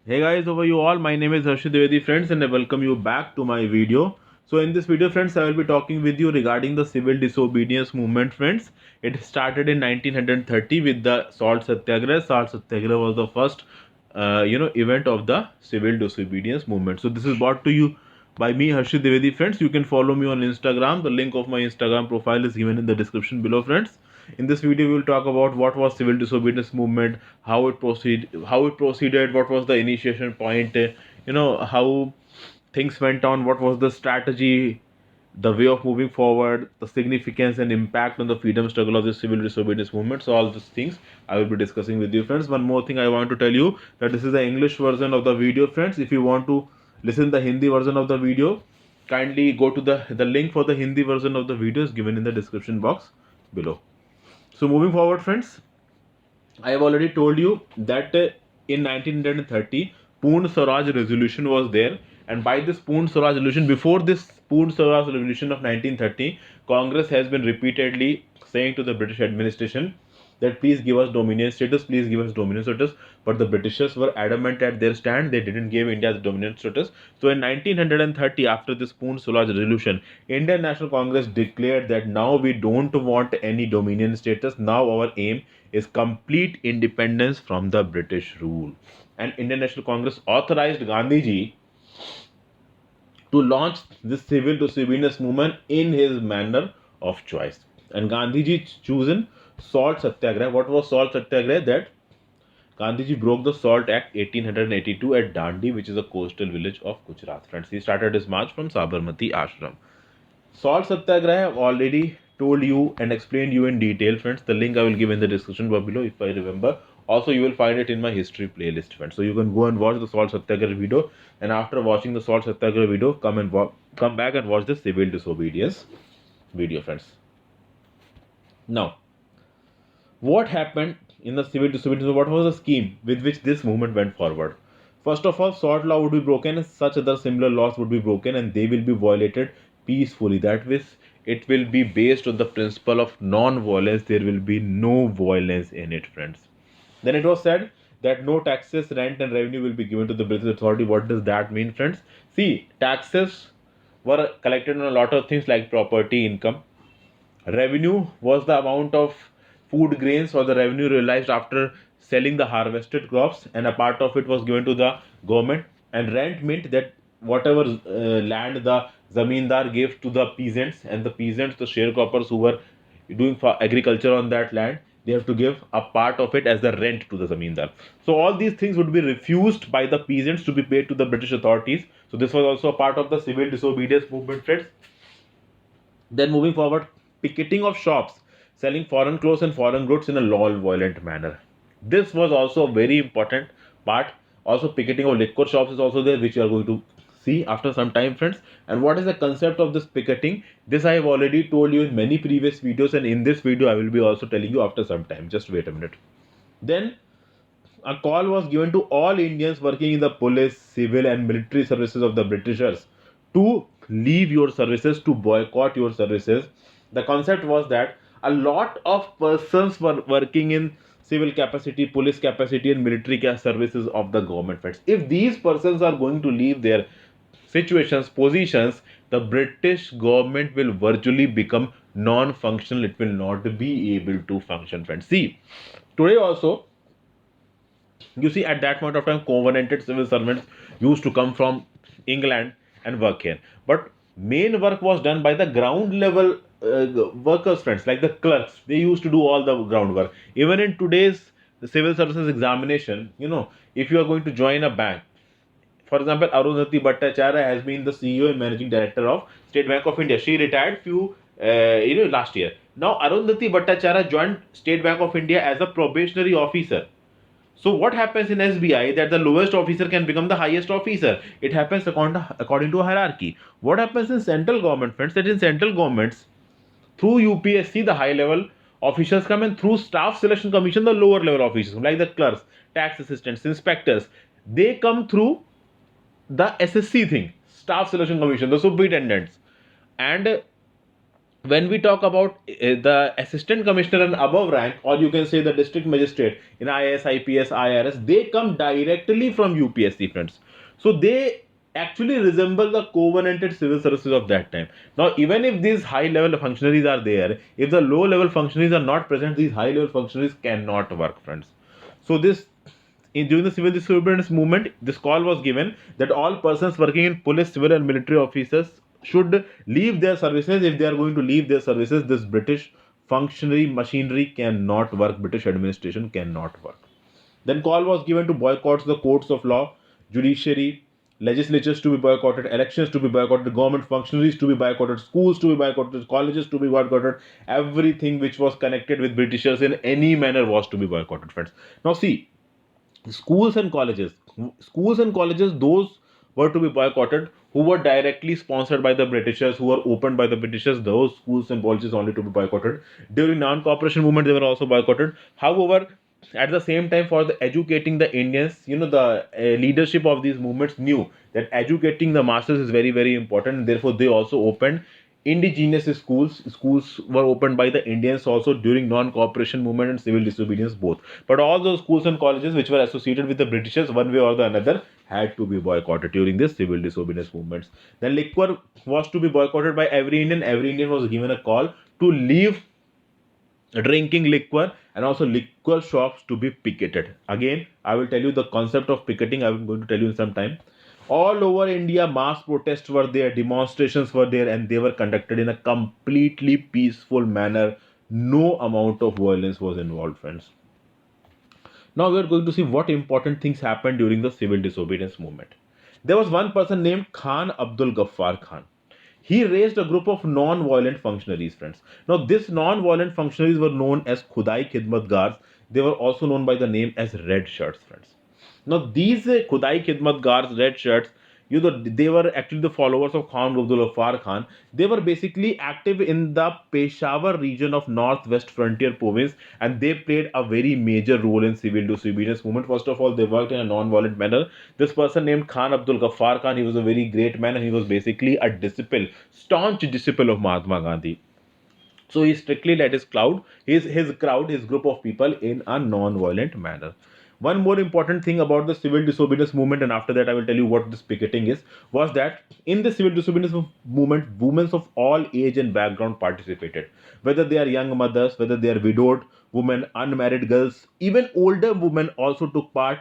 Hey guys, how are you all? My name is Harshit Dwivedi friends and I welcome you back to my video. So in this video friends, I will be talking with you regarding the civil disobedience movement friends. It started in 1930 with the Salt Satyagraha. Salt Satyagraha was the first event of the civil disobedience movement. So this is brought to you by me Harshit Dwivedi friends. You can follow me on Instagram. The link of my Instagram profile is given in the description below friends. In this video, we will talk about what was civil disobedience movement, how it proceeded, what was the initiation point, how things went on, what was the strategy, the way of moving forward, the significance and impact on the freedom struggle of the civil disobedience movement. So all these things I will be discussing with you, friends. One more thing I want to tell you that this is the English version of the video, friends. If you want to listen the Hindi version of the video, kindly go to the link for the Hindi version of the video is given in the description box below. So moving forward, friends, I have already told you that in 1930, Poon Swaraj resolution was there, and by this Poon Swaraj resolution, before this Poon Swaraj resolution of 1930, Congress has been repeatedly saying to the British administration that please give us dominion status, please give us dominion status. But the Britishers were adamant at their stand; they didn't give India the dominion status. So in 1930, after this Poon Swaraj resolution, Indian National Congress declared that now we don't want any dominion status. Now our aim is complete independence from the British rule. And Indian National Congress authorized Gandhiji to launch this civil disobedience movement in his manner of choice. And Gandhiji chosen Salt Satyagraha. What was Salt Satyagraha? That Gandhiji broke the Salt Act 1882 at Dandi, which is a coastal village of Gujarat. Friends, he started his march from Sabarmati Ashram. Salt Satyagraha I have already told you and explained you in detail, friends. The link I will give in the description box below if I remember. Also, you will find it in my history playlist, friends. So you can go and watch the Salt Satyagraha video, and after watching the Salt Satyagraha video, come back and watch the civil disobedience video, friends. Now, what happened in the civil disobedience? What was the scheme with which this movement went forward? First of all, salt law would be broken, and such other similar laws would be broken, and they will be violated peacefully. That means it will be based on the principle of non-violence. There will be no violence in it, friends. Then it was said that no taxes, rent, and revenue will be given to the British authority. What does that mean, friends? See, taxes were collected on a lot of things like property, income. Revenue was the amount of food grains or the revenue realized after selling the harvested crops, and a part of it was given to the government. And rent meant that whatever land the Zamindar gave to the peasants, and the peasants, the sharecroppers who were doing for agriculture on that land, they have to give a part of it as the rent to the Zamindar. So all these things would be refused by the peasants to be paid to the British authorities. So this was also a part of the civil disobedience movement, friends. Then moving forward, picketing of shops selling foreign clothes and foreign goods in a violent manner. This was also a very important part. Also, picketing of liquor shops is also there, which you are going to see after some time, friends. And what is the concept of this picketing? This I have already told you in many previous videos, and in this video, I will be also telling you after some time. Just wait a minute. Then a call was given to all Indians working in the police, civil, and military services of the Britishers to leave your services, to boycott your services. The concept was that a lot of persons were working in civil capacity, police capacity, and military services of the government. If these persons are going to leave their situations, positions, the British government will virtually become non-functional. It will not be able to function, friends. See, today also you see, at that point of time, covenanted civil servants used to come from England and work here. But main work was done by the ground level workers, friends, like the clerks. They used to do all the groundwork. Even in today's civil services examination, if you are going to join a bank, for example, Arundhati Bhattacharya has been the CEO and Managing Director of State Bank of India. She retired last year. Now Arundhati Bhattacharya joined State Bank of India as a probationary officer. So what happens in SBI that the lowest officer can become the highest officer? It happens according to a hierarchy. What happens in central government, friends? That in central governments, through UPSC, the high level officials come, and through staff selection commission, the lower level officials like the clerks, tax assistants, inspectors, they come through the SSC thing, staff selection commission, the superintendents. And when we talk about the assistant commissioner and above rank, or you can say the district magistrate in IAS, IPS, IRS, they come directly from UPSC, friends. So they actually resemble the covenanted civil services of that time. Now, even if these high level functionaries are there, if the low level functionaries are not present, these high level functionaries cannot work, friends. So this during the civil disobedience movement, this call was given that all persons working in police, civil, and military officers should leave their services. If they are going to leave their services, this British functionary machinery cannot work. British administration cannot work. Then call was given to boycott the courts of law, judiciary, legislatures to be boycotted, elections to be boycotted, government functionaries to be boycotted, schools to be boycotted, colleges to be boycotted. Everything which was connected with Britishers in any manner was to be boycotted, friends. Now see, schools and colleges, those were to be boycotted who were directly sponsored by the Britishers, who were opened by the Britishers. Those schools and colleges only to be boycotted. During non-cooperation movement, they were also boycotted. However, at the same time, for the educating the Indians, the leadership of these movements knew that educating the masses is very very important, and therefore they also opened indigenous schools were opened by the Indians also during non-cooperation movement and civil disobedience both. But all those schools and colleges which were associated with the Britishers one way or the another had to be boycotted during this civil disobedience movements. Then liquor was to be boycotted by every Indian. Every Indian was given a call to leave drinking liquor, and also liquor shops to be picketed. Again, I will tell you the concept of picketing. I'm going to tell you in some time. All over India, mass protests were there, demonstrations were there, and they were conducted in a completely peaceful manner. No amount of violence was involved, friends. Now we are going to see what important things happened during the civil disobedience movement. There was one person named Khan Abdul Ghaffar Khan. He raised a group of non-violent functionaries, friends. Now, these non-violent functionaries were known as Khudai Khidmatgars. They were also known by the name as Red Shirts, friends. Now, these Khudai Khidmatgars, Red Shirts, they were actually the followers of Khan Abdul Ghaffar Khan. They were basically active in the Peshawar region of Northwest Frontier Province, and they played a very major role in civil disobedience movement. First of all, they worked in a non-violent manner. This person named Khan Abdul Ghaffar Khan, he was a very great man, and he was basically a disciple, staunch disciple of Mahatma Gandhi. So he strictly led his group of people in a non-violent manner. One more important thing about the civil disobedience movement, and after that I will tell you what this picketing is, was that in the civil disobedience movement, women of all age and background participated. Whether they are young mothers, whether they are widowed women, unmarried girls, even older women also took part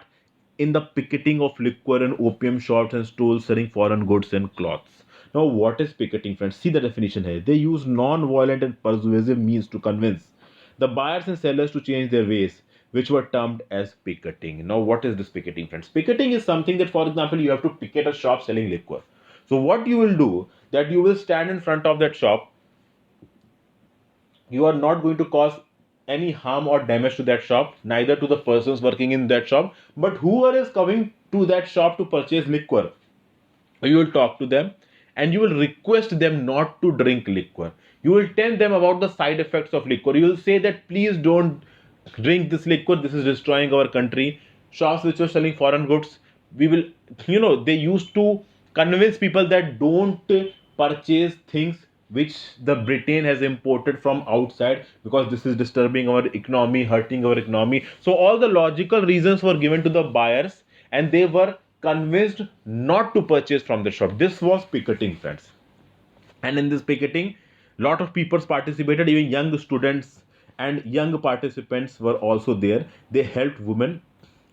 in the picketing of liquor and opium shops and stalls selling foreign goods and cloths. Now, what is picketing, friends? See the definition here. They use non-violent and persuasive means to convince the buyers and sellers to change their ways, which were termed as picketing. Now, what is this picketing, friends? Picketing is something that, for example, you have to picket a shop selling liquor. So, what you will do, that you will stand in front of that shop. You are not going to cause any harm or damage to that shop, neither to the persons working in that shop, but whoever is coming to that shop to purchase liquor, you will talk to them and you will request them not to drink liquor. You will tell them about the side effects of liquor. You will say that please don't drink this liquor, this is destroying our country. Shops which are selling foreign goods, we will, they used to convince people that don't purchase things which the Britain has imported from outside, because this is disturbing our economy, hurting our economy. So all the logical reasons were given to the buyers, and they were convinced not to purchase from the shop. This was picketing, friends. And in this picketing, lot of people participated. Even young students and young participants were also there. They helped women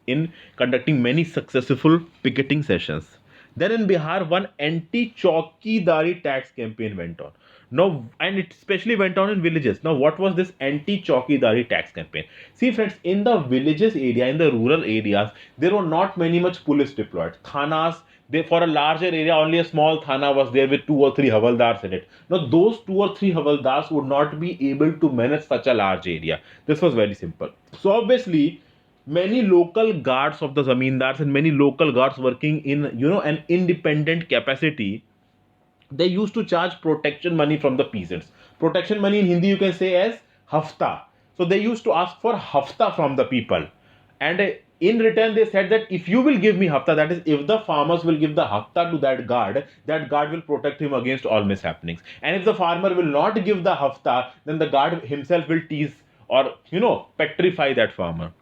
in conducting many successful picketing sessions. Then in Bihar, one anti-Chowkidari tax campaign went on. Now, and it especially went on in villages. Now, what was this anti-Chowkidari tax campaign? See, friends, in the villages area, in the rural areas, there were not many much police deployed. Thanas, they, for a larger area, only a small thana was there with 2 or 3 havaldars in it. Now, those 2 or 3 havaldars would not be able to manage such a large area. This was very simple. So, obviously, many local guards of the zamindars and many local guards working in an independent capacity, they used to charge protection money from the peasants. Protection money in Hindi you can say as hafta. So they used to ask for hafta from the people, and In return, they said that if you will give me hafta, that is, if the farmers will give the hafta to that guard will protect him against all mishappenings. And if the farmer will not give the hafta, then the guard himself will tease or petrify that farmer.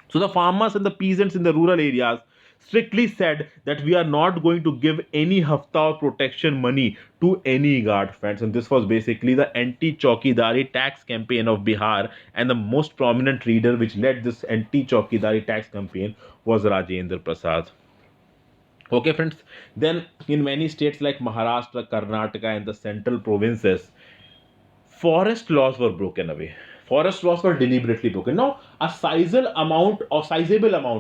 So the farmers and the peasants in the rural areas strictly said that we are not going to give any hafta or protection money to any guard, friends. And this was basically the anti-Chowkidari tax campaign of Bihar. And the most prominent leader which led this anti-Chowkidari tax campaign was Rajendra Prasad. Okay, friends. Then in many states like Maharashtra, Karnataka, and the central provinces, forest laws were broken away. Forest laws were deliberately broken. Now a sizable amount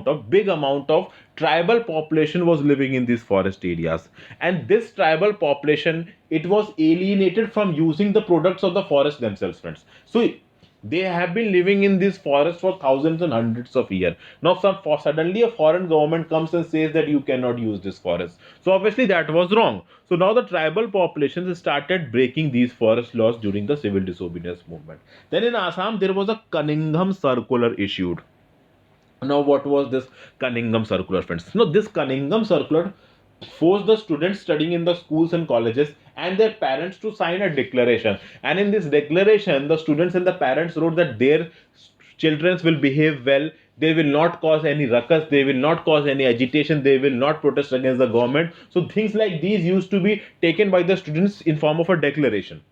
of big amount of tribal population was living in these forest areas, and this tribal population, it was alienated from using the products of the forest themselves, friends. So they have been living in this forest for thousands and hundreds of years. Now suddenly a foreign government comes and says that you cannot use this forest. So obviously that was wrong. So now the tribal populations started breaking these forest laws during the civil disobedience movement. Then in Assam there was a Cunningham Circular issued. Now what was this Cunningham Circular, friends? Now this Cunningham Circular forced the students studying in the schools and colleges and their parents to sign a declaration. And in this declaration, the students and the parents wrote that their children will behave well, they will not cause any ruckus, they will not cause any agitation, they will not protest against the government. So things like these used to be taken by the students in form of a declaration.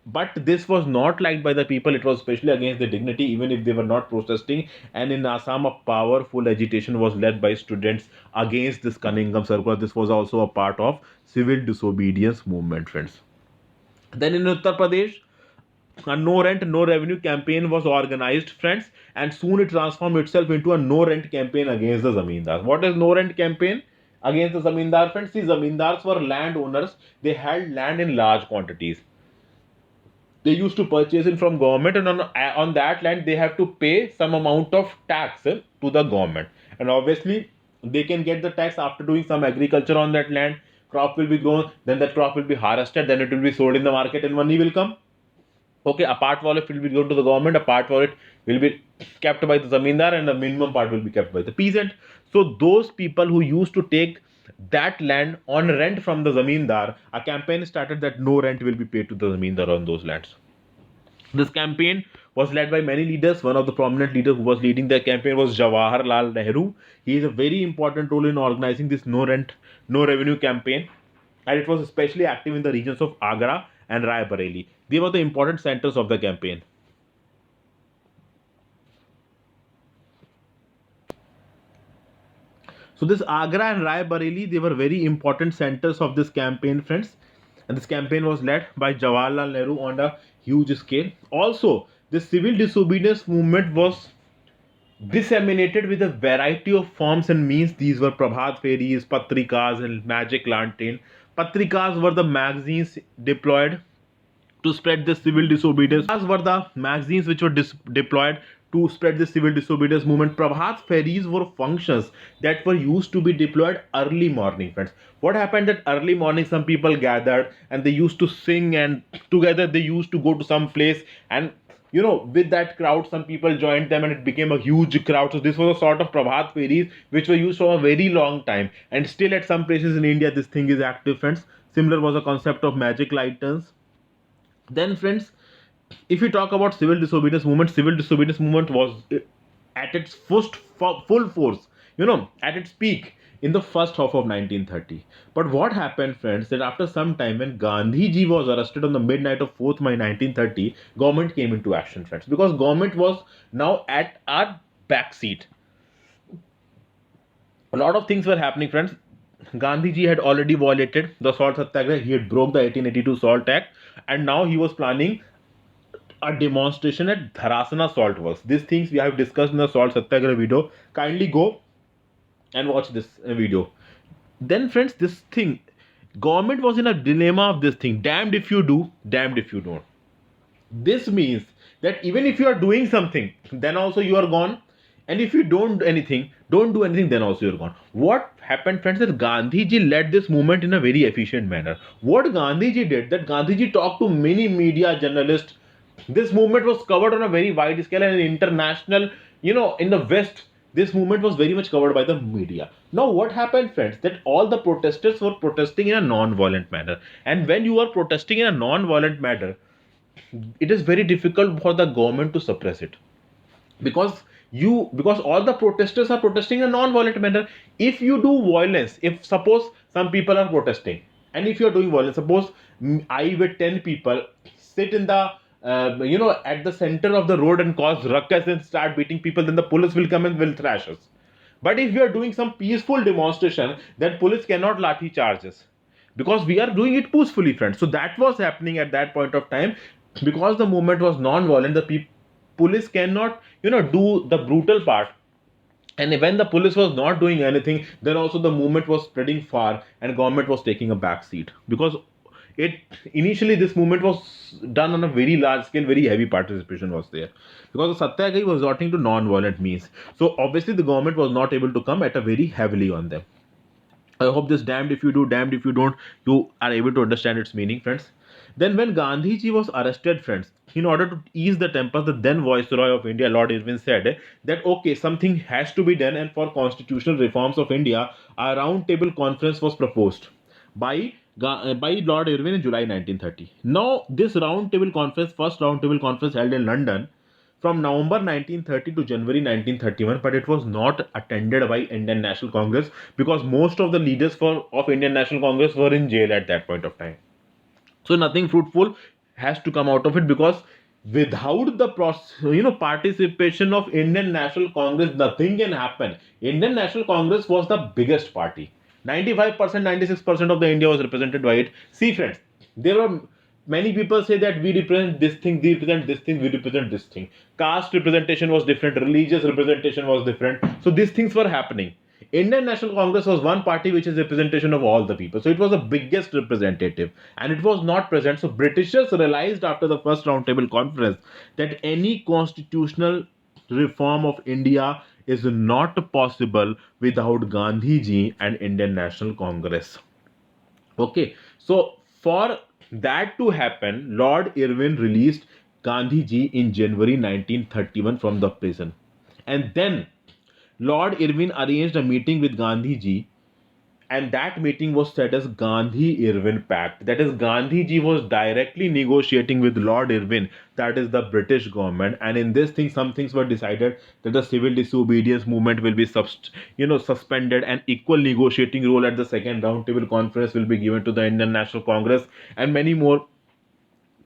But this was not liked by the people. It was especially against the dignity, even if they were not protesting. And in Assam, a powerful agitation was led by students against this Cunningham Circular. This was also a part of civil disobedience movement, friends. Then in Uttar Pradesh, a no rent no revenue campaign was organized, friends, and soon it transformed itself into a no rent campaign against the zamindars. What is no rent campaign against the zamindar, friends? See, zamindars were landowners. They held land in large quantities. They used to purchase it from government, and on that land they have to pay some amount of tax to the government. And obviously they can get the tax after doing some agriculture on that land. Crop will be grown, then that crop will be harvested, then it will be sold in the market and money will come. Okay, a part for it will be given to the government, a part for it will be kept by the zamindar, and the minimum part will be kept by the peasant. So those people who used to take that land on rent from the zamindar, a campaign started that no rent will be paid to the zamindar on those lands. This campaign was led by many leaders. One of the prominent leaders who was leading the campaign was Jawaharlal Nehru. He is a very important role in organizing this no rent, no revenue campaign, and it was especially active in the regions of Agra and Rai Bareli. They were the important centers of the campaign. So this Agra and Rai Bareli, they were very important centers of this campaign, friends. And this campaign was led by Jawaharlal Nehru on a huge scale. Also, the civil disobedience movement was disseminated with a variety of forms and means. These were Prabhat Pheris, Patrikas, and Magic Lantern. Patrikas were the magazines deployed to spread the civil disobedience. As were the magazines which were deployed to spread the civil disobedience movement. Prabhat Pheris were functions that were used to be deployed early morning, friends. What happened that early morning some people gathered and they used to sing, and together they used to go to some place, and with that crowd some people joined them and it became a huge crowd. So this was a sort of Prabhat Pheris which were used for a very long time, and still at some places in India this thing is active, friends. Similar was a concept of magic lanterns. Then, friends, if we talk about civil disobedience movement was at its full force, at its peak in the first half of 1930. But what happened, friends, that after some time, when Gandhiji was arrested on the midnight of 4th May 1930, government came into action, friends, because government was now at our back seat. A lot of things were happening, friends. Gandhiji had already violated the Salt Satyagraha. He had broke the 1882 Salt Act, and now he was planning a demonstration at Dharasana Salt Works. These things we have discussed in the Salt Satyagraha video. Kindly go and watch this video. Then, friends, this thing, government was in a dilemma of this thing. Damned if you do, damned if you don't. This means that even if you are doing something, then also you are gone. And if you don't do anything, then also you're gone. What happened, friends, that Gandhiji led this movement in a very efficient manner. What Gandhiji did, that Gandhiji talked to many media journalists. This movement was covered on a very wide scale and international, in the West, this movement was very much covered by the media. Now what happened, friends, that all the protesters were protesting in a non-violent manner, and when you are protesting in a non-violent manner, it is very difficult for the government to suppress it, because all the protesters are protesting in a non-violent manner. If you do violence, if suppose some people are protesting, and if you are doing violence, suppose I with 10 people sit in the at the center of the road and cause ruckus and start beating people, then the police will come and will thrash us. But if we are doing some peaceful demonstration, then police cannot lathi charges, because we are doing it peacefully, friends. So that was happening at that point of time, because the movement was non-violent. The police cannot do the brutal part, and when the police was not doing anything, then also the movement was spreading far and government was taking a back seat, because it initially this movement was done on a very large scale, very heavy participation was there, because the satyagrahi was resorting to non-violent means. So obviously the government was not able to come at a very heavily on them. I hope this damned if you do, damned if you don't, you are able to understand its meaning, friends. Then, when Gandhiji was arrested, friends, in order to ease the temper, the then Viceroy of India, Lord Irwin, said that okay, something has to be done, and for constitutional reforms of India, a round table conference was proposed by by Lord Irwin in July 1930. Now, this round table conference, first round table conference held in London, from November 1930 to January 1931, but it was not attended by Indian National Congress, because most of the leaders of Indian National Congress were in jail at that point of time. So nothing fruitful has to come out of it, because without the participation of Indian National Congress, nothing can happen. Indian National Congress was the biggest party. 95%, 96% of the India was represented by it. See, friends, there were many people say that we represent this thing, we represent this thing, we represent this thing. Caste representation was different, religious representation was different. So these things were happening. Indian National Congress was one party which is representation of all the people. So it was the biggest representative, and it was not present. So Britishers realized after the first roundtable conference that any constitutional reform of India is not possible without Gandhiji and Indian National Congress. Okay, so for that to happen, Lord Irwin released Gandhiji in January 1931 from the prison. And then Lord Irwin arranged a meeting with Gandhiji, and that meeting was set as Gandhi-Irwin Pact. That is, Gandhiji was directly negotiating with Lord Irwin, that is the British government, and in this thing, some things were decided that the civil disobedience movement will be suspended, and equal negotiating role at the second roundtable conference will be given to the Indian National Congress, and many more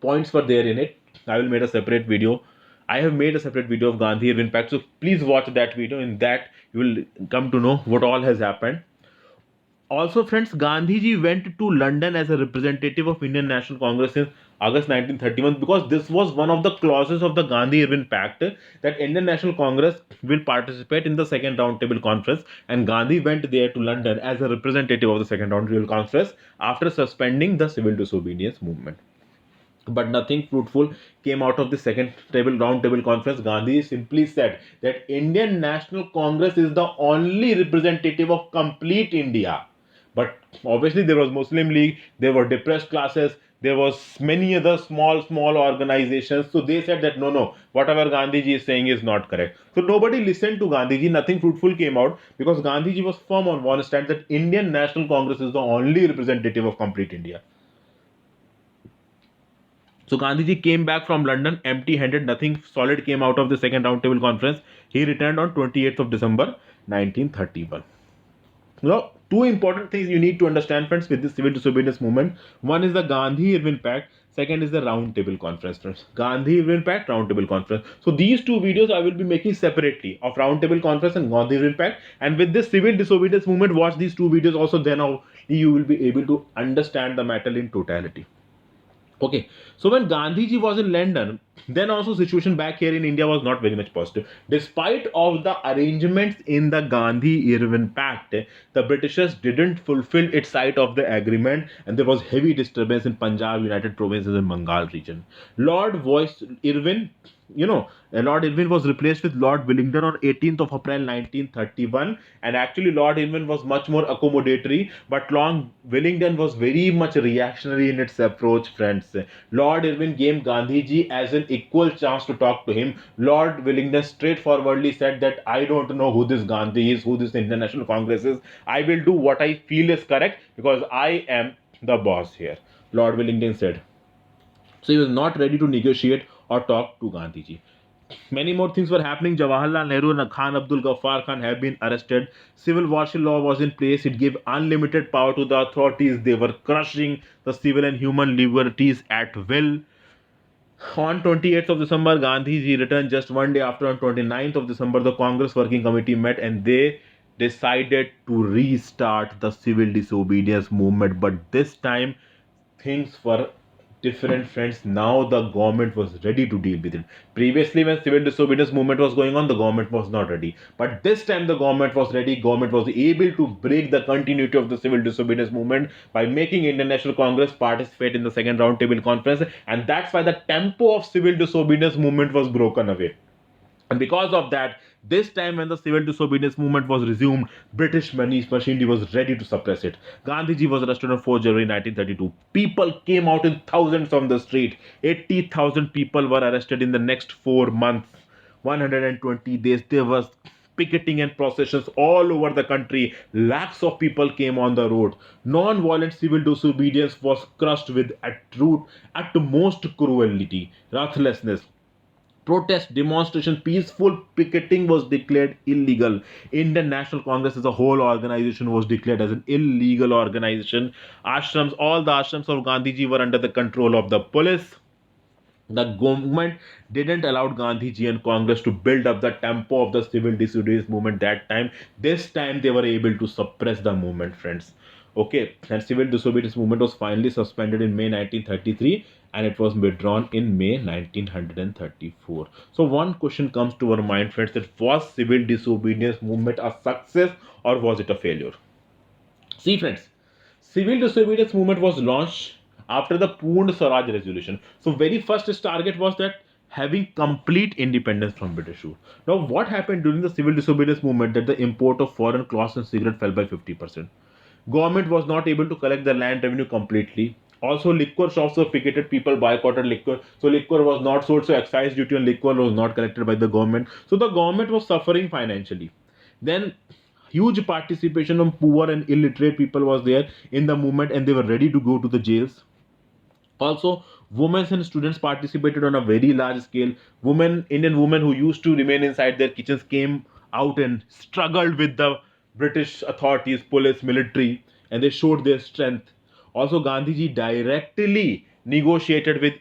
points were there in it. I will make a separate video. I have made a separate video of Gandhi-Irwin Pact, so please watch that video. In that, you will come to know what all has happened. Also, friends, Gandhiji went to London as a representative of Indian National Congress in August 1931, because this was one of the clauses of the Gandhi-Irwin Pact, that Indian National Congress will participate in the second roundtable conference, and Gandhi went there to London as a representative of the second roundtable conference after suspending the civil disobedience movement. But nothing fruitful came out of the second round table conference. Gandhi simply said that Indian National Congress is the only representative of complete India. But obviously there was Muslim League, there were depressed classes, there was many other small organizations. So they said that no, whatever Gandhiji is saying is not correct. So nobody listened to Gandhiji. Nothing fruitful came out, because Gandhiji was firm on one stand that Indian National Congress is the only representative of complete India. So Gandhiji came back from London empty-handed. Nothing solid came out of the second roundtable conference. He returned on 28th of December 1931. Now, two important things you need to understand, friends, with this civil disobedience movement. One is the Gandhi-Irwin Pact. Second is the roundtable conference, friends. Gandhi-Irwin Pact, roundtable conference. So these two videos I will be making separately, of roundtable conference and Gandhi-Irwin Pact. And with this civil disobedience movement, watch these two videos also. Then you will be able to understand the matter in totality. Okay, so when Gandhiji was in London, then also situation back here in India was not very much positive. Despite of the arrangements in the Gandhi-Irwin Pact, the Britishers didn't fulfill its side of the agreement, and there was heavy disturbance in Punjab, United Provinces, and Bengal region. Lord Irwin Lord Irwin was replaced with Lord Willingdon on 18th of April 1931, and actually Lord Irwin was much more accommodatory, but Lord Willingdon was very much reactionary in its approach, friends. Lord Irwin gave Gandhiji as an equal chance to talk to him. Lord Willingdon straightforwardly said that I don't know who this Gandhi is, who this International Congress is. I will do what I feel is correct because I am the boss here, Lord Willingdon said. So he was not ready to negotiate or talk to Gandhiji. Many more things were happening. Jawaharlal Nehru and Khan Abdul Ghaffar Khan have been arrested. Civil martial law was in place. It gave unlimited power to the authorities. They were crushing the civil and human liberties at will. On 28th of December, Gandhiji returned just one day after. On 29th of December, the Congress Working Committee met and they decided to restart the civil disobedience movement. But this time, things were different, friends. Now the government was ready to deal with it. Previously, when civil disobedience movement was going on, the government was not ready, but this time the government was ready. Government was able to break the continuity of the civil disobedience movement by making International Congress participate in the second roundtable conference, and that's why the tempo of civil disobedience movement was broken away. And because of that, this time when the civil disobedience movement was resumed, British machinery was ready to suppress it. Gandhiji was arrested on 4 January 1932. People came out in thousands on the street. 80,000 people were arrested in the next 4 months. 120 days. There was picketing and processions all over the country. Lakhs of people came on the road. Non-violent civil disobedience was crushed with at most cruelty, ruthlessness. Protest, demonstration, peaceful picketing was declared illegal. Indian National Congress as a whole organization was declared as an illegal organization. Ashrams, all the ashrams of Gandhiji were under the control of the police. The government didn't allow Gandhiji and Congress to build up the tempo of the civil disobedience movement that time. This time they were able to suppress the movement, friends. Okay, and civil disobedience movement was finally suspended in May 1933 and it was withdrawn in May 1934. So one question comes to our mind, friends, that was civil disobedience movement a success or was it a failure? See, friends, civil disobedience movement was launched after the Poorna Swaraj resolution. So, very first its target was that having complete independence from British rule. Now, what happened during the civil disobedience movement that the import of foreign cloths and cigarette fell by 50%. Government was not able to collect the land revenue completely. Also, liquor shops were picketed. People boycotted liquor, so liquor was not sold. So, excise duty on liquor was not collected by the government. So, the government was suffering financially. Then huge participation of poor and illiterate people was there in the movement and they were ready to go to the jails. Also, women and students participated on a very large scale. Indian women who used to remain inside their kitchens came out and struggled with the British authorities, police, military, and they showed their strength. Also, Gandhiji directly negotiated with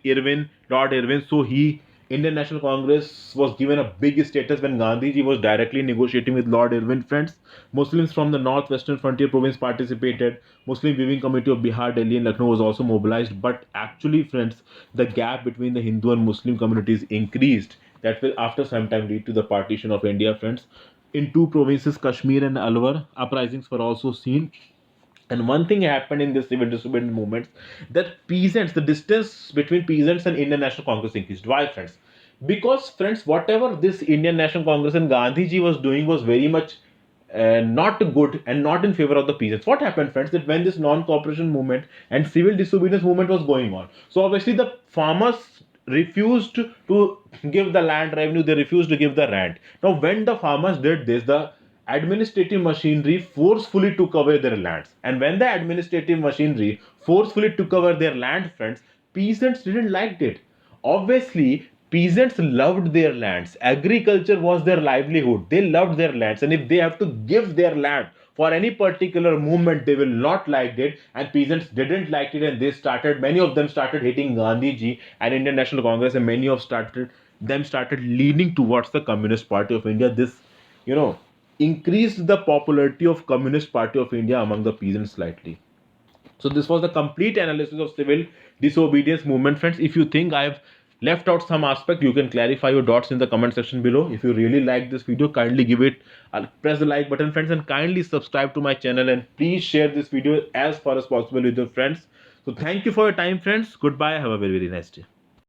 Lord Irwin, so Indian National Congress was given a big status when Gandhiji was directly negotiating with Lord Irwin. Friends, Muslims from the northwestern frontier province participated. Muslim Weaving Committee of Bihar, Delhi, and Lucknow was also mobilized. But actually, friends, the gap between the Hindu and Muslim communities increased. That will, after some time, lead to the partition of India, friends. In two provinces, Kashmir and Alwar, uprisings were also seen. And one thing happened in this civil disobedience movements that peasants, the distance between peasants and Indian National Congress increased. Why, friends? Because, friends, whatever this Indian National Congress and Gandhiji was doing was very much not good and not in favor of the peasants. What happened, friends, that when this non-cooperation movement and civil disobedience movement was going on, so obviously the farmers refused to give the land revenue, they refused to give the rent. Now, when the farmers did this, the administrative machinery forcefully took away their lands. And when the administrative machinery forcefully took over their land, friends, peasants didn't like it. Obviously, peasants loved their lands. Agriculture was their livelihood. They loved their lands. And if they have to give their land for any particular movement, they will not like it. And peasants didn't like it. And many of them started hating Gandhiji and Indian National Congress. And many of them started leaning towards the Communist Party of India. This, you know, increased the popularity of Communist Party of India among the peasants slightly. So this was the complete analysis of civil disobedience movement, friends. If you think I have left out some aspect, you can clarify your doubts in the comment section below. If you really like this video, kindly give it, press the like button, friends, and kindly subscribe to my channel, and please share this video as far as possible with your friends. So thank you for your time, friends. Goodbye. Have a very, very nice day.